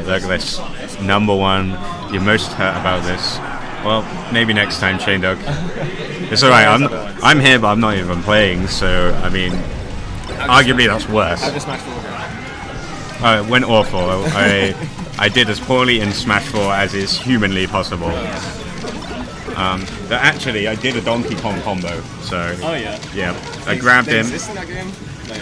Look at this. Number one. You're most hurt about this. Well, maybe next time, Chain Dog. It's alright. I'm here, but I'm not even playing. So I mean, arguably that's worse. How does Smash 4 go? It went awful. I did as poorly in Smash 4 as is humanly possible. But actually, I did a Donkey Kong combo. So yeah, I grabbed him. Is this in that game? No.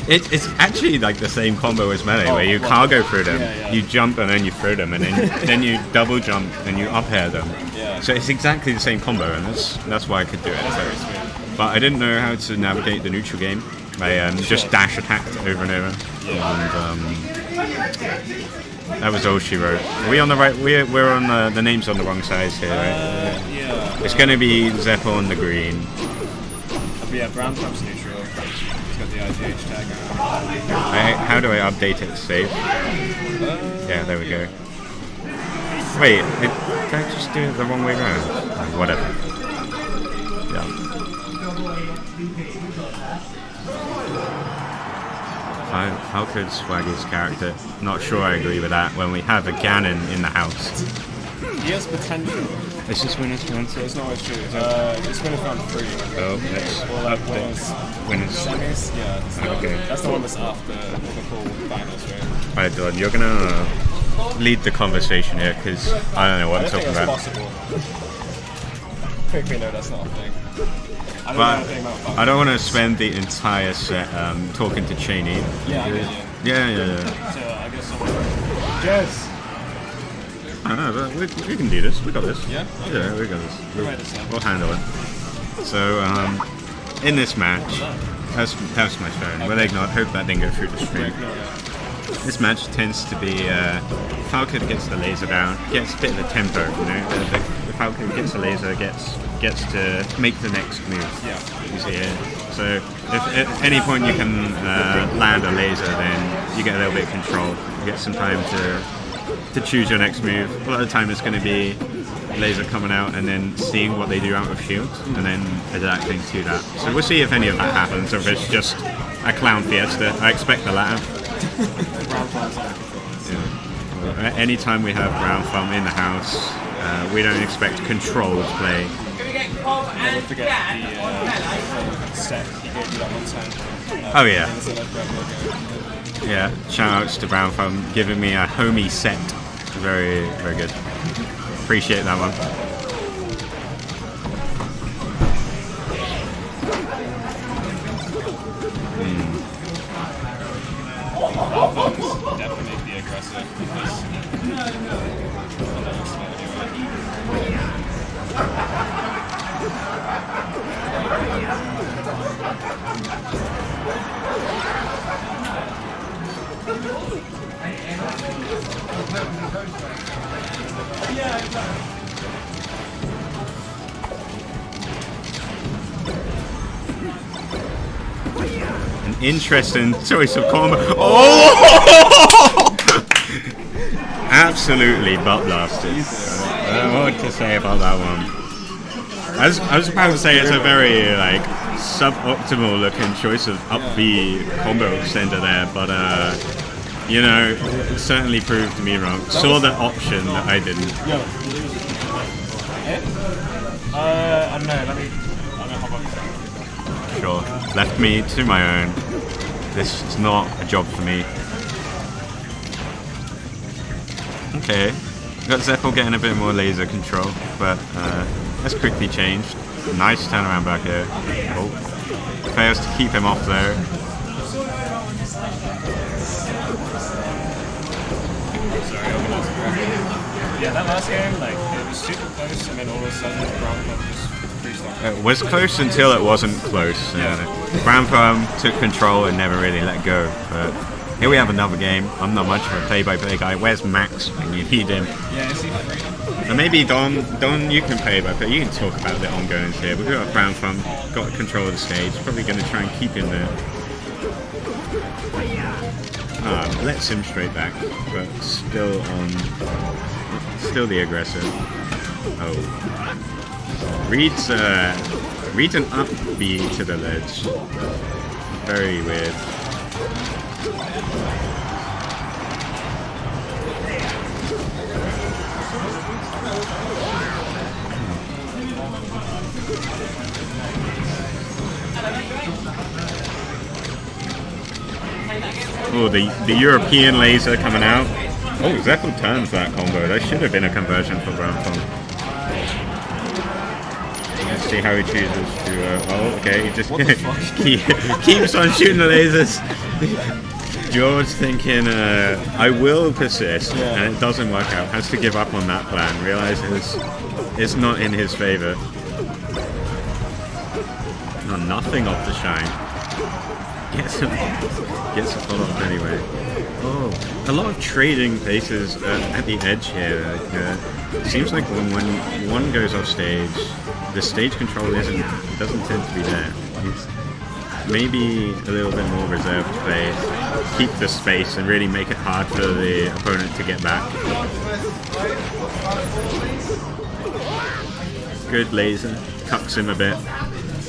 It's actually like the same combo as Melee, where you cargo through them, you jump and then you throw them, and then you double jump and you up air them. Yeah. So it's exactly the same combo, and that's why I could do it. Very sweet. But I didn't know how to navigate the neutral game. I just dash attacked over and over, and that was all she wrote. Are we on the right? We're on the names on the wrong sides here, right? Yeah. It's going to be Zepple on the green. But yeah, Brownthumb's neutral. He's got the IGH tag. How do I update it? Save. Yeah, there we go. Wait, did I just do it the wrong way around? Whatever. Yeah. Falco's swaggiest character. Not sure I agree with that when we have a Ganon in the house. He has potential. Is this winners round 2? It's not always true. It's winners round 3. Oh, let's winners. Semis? Yeah. Okay. That's the one that's after the full finals, right? Alright, Dylan, you're gonna lead the conversation here because I don't know what I'm talking about. Possible. Quickly, no, that's not a thing. I don't want to spend the entire set talking to Cheney. Yeah, I get you. Yeah. So I guess Jez! I don't know, but we can do this. We got this. Yeah? Okay. Yeah, we got this. We'll handle it. So, in this match, that's my phone. Well, ignore. Hope that didn't go through the stream. This match tends to be Falco gets the laser down, gets a bit of the tempo. You know, the Falco gets the laser, gets to make the next move. Yeah. You see here. So if at any point you can land a laser, then you get a little bit of control. You get some time to choose your next move. A lot of the time it's going to be laser coming out and then seeing what they do out of shield and then adapting to that. So we'll see if any of that happens or if it's just a clown fiesta. I expect the latter. Yeah. Anytime we have Brownthumb in the house, we don't expect controlled play. Don't forget the set he gave you that one time. Oh yeah. Yeah, shout outs to Brownthumb giving me a homie set. Very, very good. Appreciate that one. Definitely be aggressive because An interesting choice of combo. Oh! Absolutely butt blasted. I don't know what to say about that one. I was about to say it's a very like suboptimal looking choice of up B combo extender there, but you know, it certainly proved me wrong. Saw the option that I didn't. I don't know, let me hop on. Sure. Left me to my own. This is not a job for me. Okay. Got Zepple getting a bit more laser control, but that's quickly changed. Nice turnaround back here. Oh. Fails to keep him off though. Yeah, that last game, like, it was super close, and then all of a sudden, Brownthumb just freestyle. It was close until it wasn't close. Brownthumb took control and never really let go. But here we have another game. I'm not much of a play-by-play guy. Where's Max when you need him? Yeah, is he free? And maybe Don, you can play-by-play. You can talk about the ongoings here. We've got Brownthumb, got control of the stage. Probably going to try and keep him there. Lets him straight back, but still the aggressor. Oh. Reads an up B to the ledge. Very weird. Oh, the European laser coming out. Oh, Zepple turns that combo. That should have been a conversion for Brownthumb. Let's see how he chooses to... oh, okay, he just keeps on shooting the lasers. George thinking, I will persist, and it doesn't work out. Has to give up on that plan. Realizes it's not in his favor. No, nothing off the shine. Gets a follow-up anyway. Oh, a lot of trading places at the edge here. Seems like when one goes off stage, the stage control doesn't tend to be there. It's maybe a little bit more reserved play, keep the space and really make it hard for the opponent to get back. Good laser, cucks him a bit.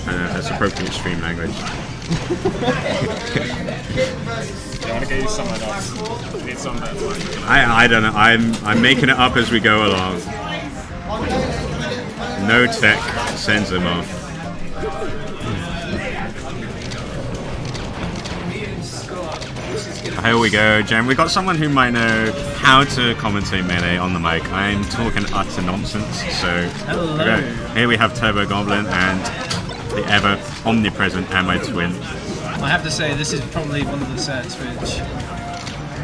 That's appropriate stream language. I want to get you someone else. Need some that one. I don't know. I'm making it up as we go along. No tech sends him off. Here we go, Jen. We got someone who might know how to commentate Melee on the mic. I'm talking utter nonsense. So hello. Here we have Turbo Goblin and the ever omnipresent Ammo Twin. I have to say, this is probably one of the sets which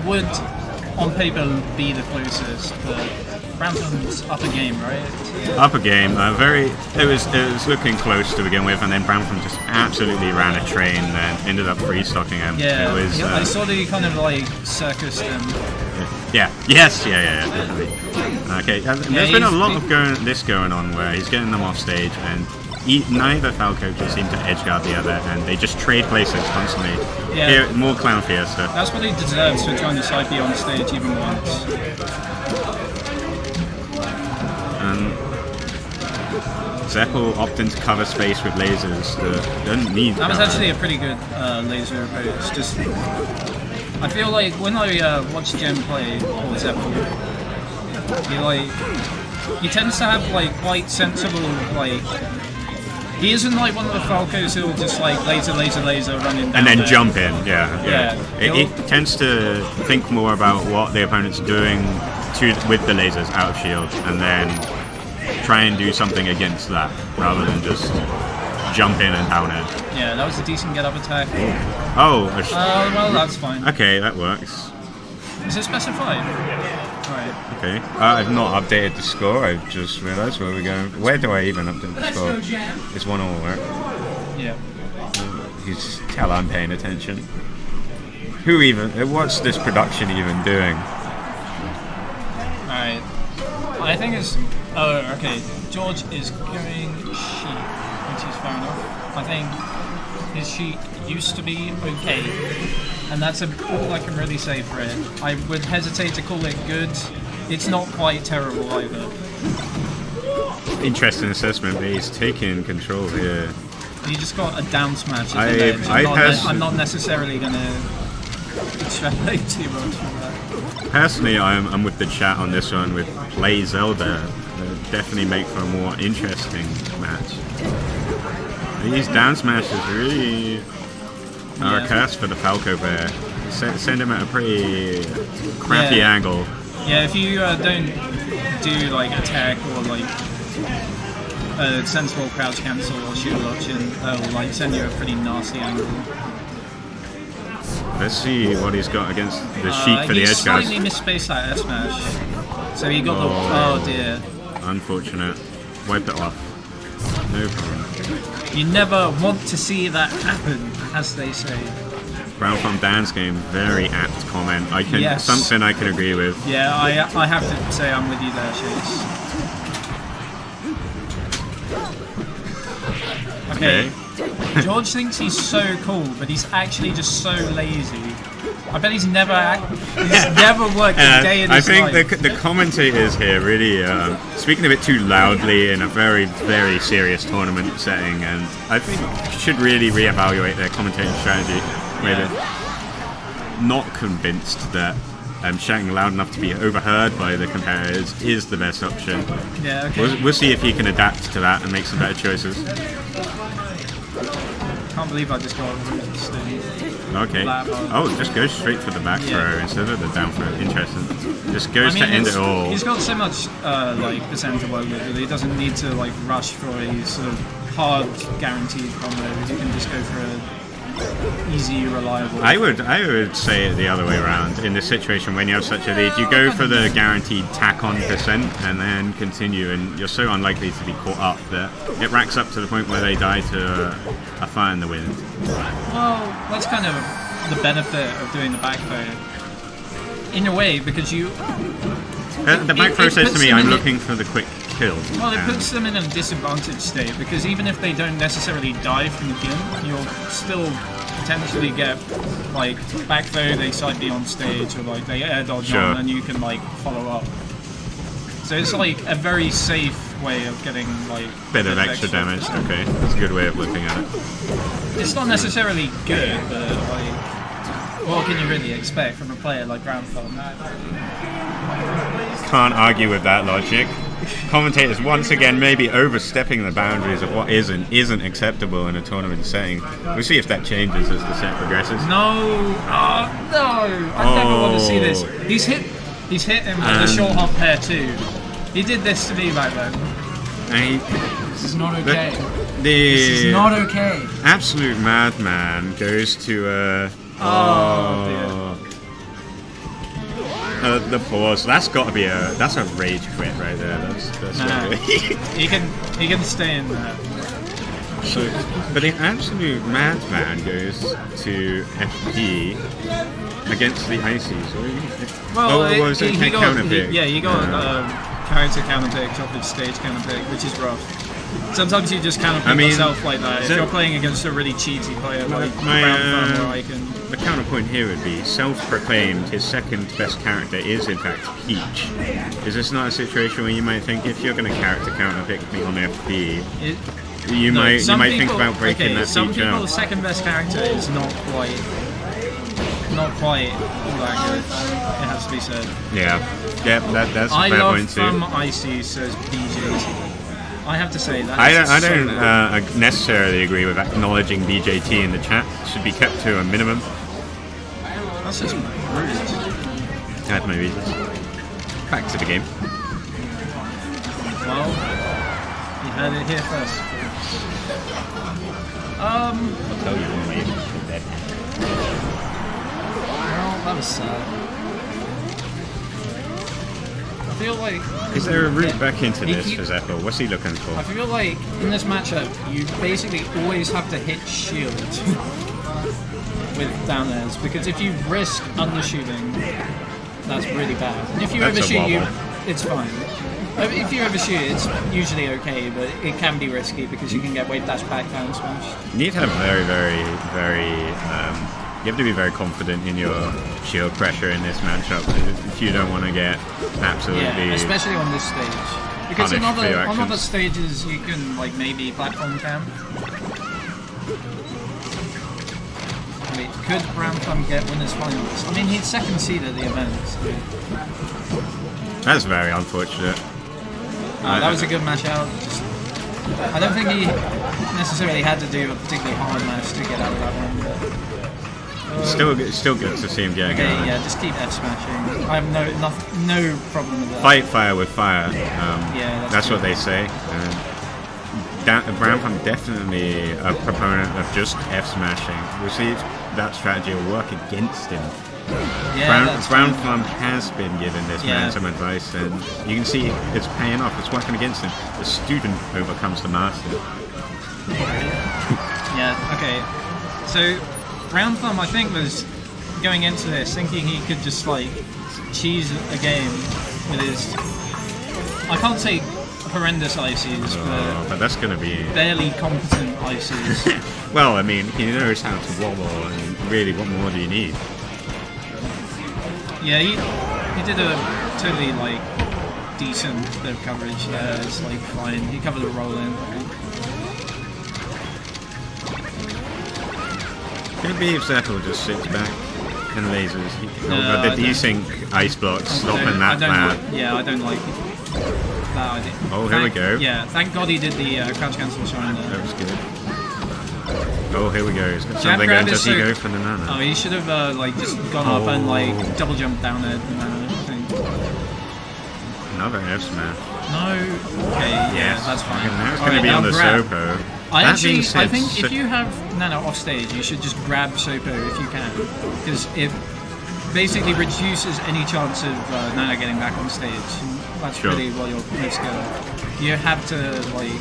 would, on paper, be the closest, but Brownthumb's up a game, right? Up a game. It was looking close to begin with, and then Brownthumb just absolutely ran a train and ended up free-stocking him. Yeah, it was, I saw that he kind of like circused him. Yeah, definitely. Okay, there's been a lot of this going on where he's getting them off stage, and neither Falco can seem to edge guard the other, and they just trade places constantly. Yeah. Here, more Clown Fiesta. That's what he deserves for trying to side B on stage even once. Zepple opting to cover space with lasers that don't need That was cover. actually a pretty good laser approach. Just, I feel like when I watch Jem play or Zepple, he tends to have like quite sensible like. He isn't like one of the Falcos who will just like laser running down and then there. jump in, yeah. It tends to think more about what the opponent's doing with the lasers out of shield, and then try and do something against that, rather than just jump in and down it. Yeah, that was a decent get-up attack. Oh, well, that's fine. okay, that works. Is it specified? Right. Okay, I've not updated the score, I've just realised where we're going. Where do I even update the score? It's 1-1, right? Yeah. You just tell I'm paying attention. What's this production even doing? Alright. I think it's... Oh, okay. George is going Shiek, which is fair enough. I think his Shiek used to be okay. And that's all I can really say for it. I would hesitate to call it good. It's not quite terrible either. Interesting assessment, but he's taking control here. You just got a down smash at the edge. I'm not necessarily going to extrapolate too much from that. Personally, I'm with the chat on this one with Play Zelda. Definitely make for a more interesting match. These down smashes really are a curse for the Falco bear. Send him at a pretty crappy angle. Yeah, if you don't do like attack or like a sensible crouch cancel or shield option, will like send you a pretty nasty angle. Let's see what he's got against the Shiek for the edge guys. He slightly misspaced that S smash, so he got oh dear. Unfortunate. Wipe it off. No problem. You never want to see that happen, as they say. Brownthumb Dan's game, very apt comment. Something I can agree with. Yeah, I have to say I'm with you there, Chase. Okay. George thinks he's so cool, but he's actually just so lazy. I bet he's never worked a day in his life. I think the commentators here really speaking a bit too loudly in a very, very serious tournament setting, and I think should really reevaluate their commentating strategy. Maybe not convinced that shouting loud enough to be overheard by the competitors is the best option. Yeah, okay. We'll see if he can adapt to that and make some better choices. Can't believe I just got a sting. Okay. Oh, just goes straight for the back throw instead of the down throw. Interesting. Just goes to end it all. He's got so much like percent to work with that he doesn't need to like rush for a sort of hard guaranteed combos. You can just go for a easy, reliable. I would say it the other way around. In this situation, when you have such a lead, you go for the guaranteed tack-on percent and then continue, and you're so unlikely to be caught up that it racks up to the point where they die to a fire in the wind. Well, that's kind of the benefit of doing the back throw. In a way, because you... The back throw says to me, I'm looking for the quick kill. Well, it puts them in a disadvantaged state, because even if they don't necessarily die from the kill, you'll still potentially get, like, back throw, they side B on stage, or like they air dodge on, and you can, like, follow up. So it's like a very safe way of getting, like... Bit of extra damage, okay. That's a good way of looking at it. It's not necessarily good, but, like... What can you really expect from a player like Brownthumb? Can't argue with that logic. Commentators once again maybe overstepping the boundaries of what is and isn't acceptable in a tournament setting. We'll see if that changes as the set progresses. No! Oh, no! I never want to see this. He's hit him with the short hop pair too. He did this to me back then. This is not okay. This is not okay. Absolute madman goes to the pause. That's got to be that's a rage quit right there. That's he can stay in there. So, but the absolute madman goes to FD against the Ices. Well, he got counterpick. He got character counterpick off his stage counterpick, which is rough. Sometimes you just counterpick yourself like that. If you're playing against a really cheaty player like Brownthumb or Icon. The counterpoint here would be self-proclaimed his second best character is in fact Peach. Is this not a situation where you might think if you're going to character counterpick me on FD, you might think about breaking that some feature? People's second best character is not quite all that good. It has to be said. Yeah, that's a fair point too. I love Icy, says BJT. I have to say that. I don't necessarily agree with acknowledging BJT in the chat. It should be kept to a minimum. That's just rude. I have my reasons. Back to the game. Well, you heard it here first. I'll tell you when we're dead. Well, that was sad. I feel like... Is there a route back into this for Zepple? What's he looking for? I feel like in this matchup, you basically always have to hit shield with down airs, because if you risk undershooting, that's really bad. And if you overshoot, it's fine. If you overshoot, it's usually okay, but it can be risky because you can get wave dash back down smash. You need to have you have to be very confident in your shield pressure in this matchup if you don't want to get absolutely... Yeah, especially on this stage. Because on other stages you can like maybe platform camp. Wait, could Brownthumb get winners finals? I mean, he's second seed at the event. So. That's very unfortunate. That was a good match out. I don't think he necessarily had to do a particularly hard match to get out of that one. But, still good to see him getting out. Yeah, just keep F smashing. I have no problem with that. Fight fire with fire. That's what they say. Brownthumb definitely a proponent of just F smashing. We'll see if that strategy will work against him. Brownthumb has been given this man some advice, and you can see it's paying off. It's working against him. The student overcomes the master. Okay. So Brownthumb, I think, was going into this thinking he could just like cheese a game with his, I can't say horrendous ICs, but that's going to be barely competent ICs. Well, I mean, he knows how to wobble, and really, what more do you need? Yeah, he did a totally like decent bit of coverage there. It's like fine. He covered the roll in. Could it be if Zepple just sits back and lasers? The desync ice blocks stopping that plan. I don't like that idea. Here we go. Yeah, thank God he did the crouch cancel shine there. That was good. Oh, here we go. He's got Jab something grab and is does he so- go for the nano? Oh, he should have like just gone up and like double jumped down it. I think. Another F smash. No. Okay. Yeah, that's fine. Okay, now it's All going to right, be now on the grab. Sopo. I That actually, being said, I think if you have Nano off stage, you should just grab Sopo if you can, because it basically reduces any chance of Nano getting back on stage. And that's Sure. really what your moves go. You have to like.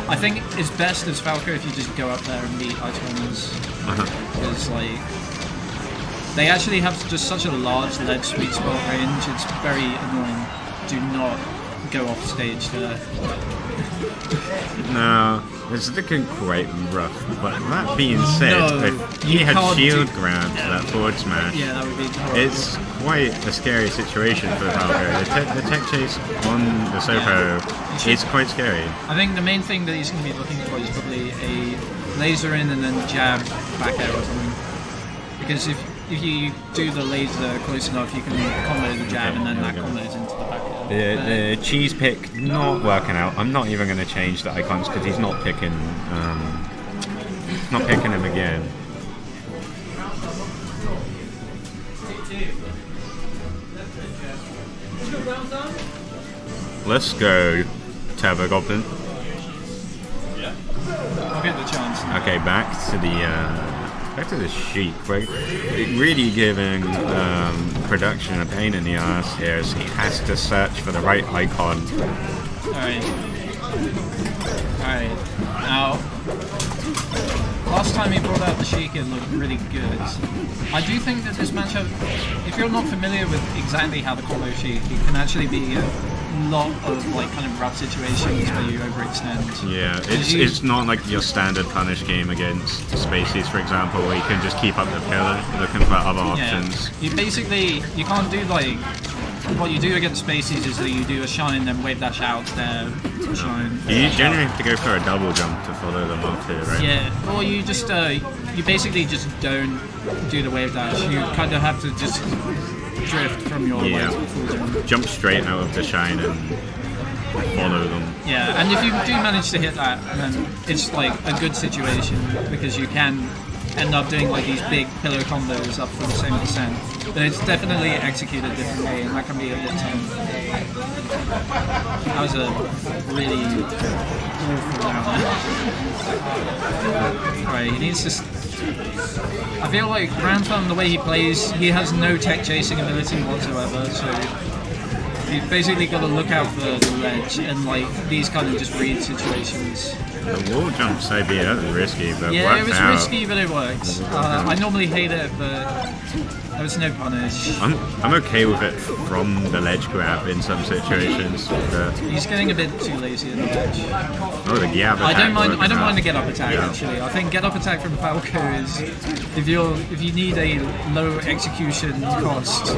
I think it's best as Falco if you just go up there and beat items, because like they actually have just such a large ledge sweet spot range. It's very annoying. Do not go off stage there. No, it's looking quite rough. But that being said, No, if he you had can't shield do- grabbed that forward smash, Yeah, that would be horrible. it's quite a scary situation for Falco. The tech chase on the Sopo is quite scary. I think the main thing that he's going to be looking for is probably a laser in and then jab back air or something. Because if you do the laser close enough, you can combo the jab and then that combos into the back air. The cheese pick not working out. I'm not even going to change the icons because he's not picking. Not picking him again. Let's go, Tava Goblin. I'll get the chance. Okay, back to the Shiek. Right? Really giving production a pain in the ass here, as he has to search for the right icon. Alright. Alright. Now, last time he brought out the Shiek, it looked really good. I do think that this matchup, if you're not familiar with exactly how the combo Shiek, it can actually be a lot of like kind of rough situations where you overextend. Yeah, it's not like your standard punish game against Spacies, for example, where you can just keep up the pillar looking for other options. You basically, you can't do like, what you do against Spacies is that you do a shine, then wave dash out there, shine. You generally have to go for a double jump to follow them up here, right? Yeah, or you just, you basically just don't do the wave dash. You kind of have to just drift from your like, full jump. Jump straight out of the shine and follow them. Yeah, and if you do manage to hit that, then it's like a good situation because you can end up doing like these big pillow combos up for the same percent. But it's definitely executed differently, and that can be a bit tough. That was a really awful down there. Right, he needs to. I feel like Brownthumb, the way he plays, he has no tech chasing ability whatsoever, so you've basically got to look out for the ledge and like these kind of just read situations. The wall jump side be risky, but Yeah, worked it was out. risky, but it works. I normally hate it, but there was no punish. I'm okay with it from the ledge grab in some situations. But, He's getting a bit too lazy at the ledge. oh, the Gab attack. I don't mind working out. the get up attack actually. I think get up attack from Falco is if you need a low execution cost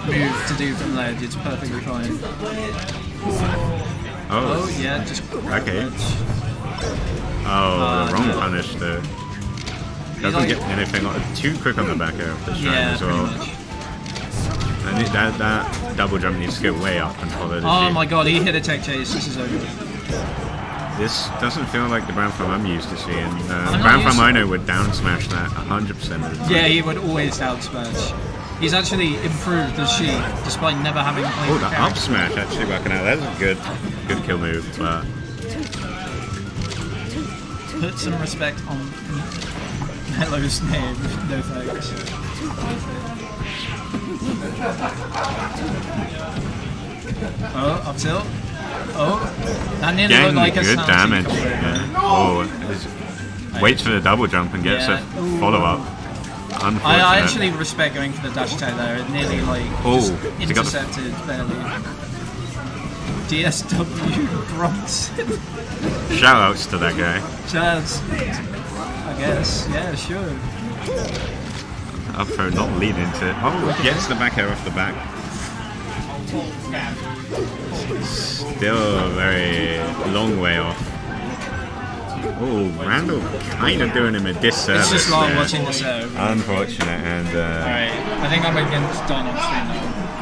move to do from ledge, it's perfectly fine. Oh yeah, just okay. Oh, the wrong punish there. Doesn't like- get anything too quick on the back air of the shine yeah, as pretty well. much. And that double jump needs to go way up and follow the Oh Shiek. my god, he hit a tech chase. This is over. This doesn't feel like the Brownthumb I'm used to seeing. not Brownthumb used to- I know would down smash that 100% of the time. Yeah, he would always down smash. He's actually improved the Shiek despite never having played Oh, the the character. up smash actually working out. That's a good kill move, but Put some respect on Mello's name. No thanks. Oh, up tilt. Oh, that nearly getting looked like a good Snarky damage. combo. Yeah. Oh, waits for the double jump and gets Yeah. a follow up. Unfortunate. I actually respect going for the dash attack there. It nearly like just he got the- intercepted barely. DSW Bronson. Shout outs to that guy. Chance. I guess. Yeah, sure. Up throw not leading to. Oh, gets the back air off the back. Still a very long way off. Oh, Randall kind of doing him a disservice. It's just like there. watching the serve. Unfortunate, and Alright, I think I'm against done on stream now.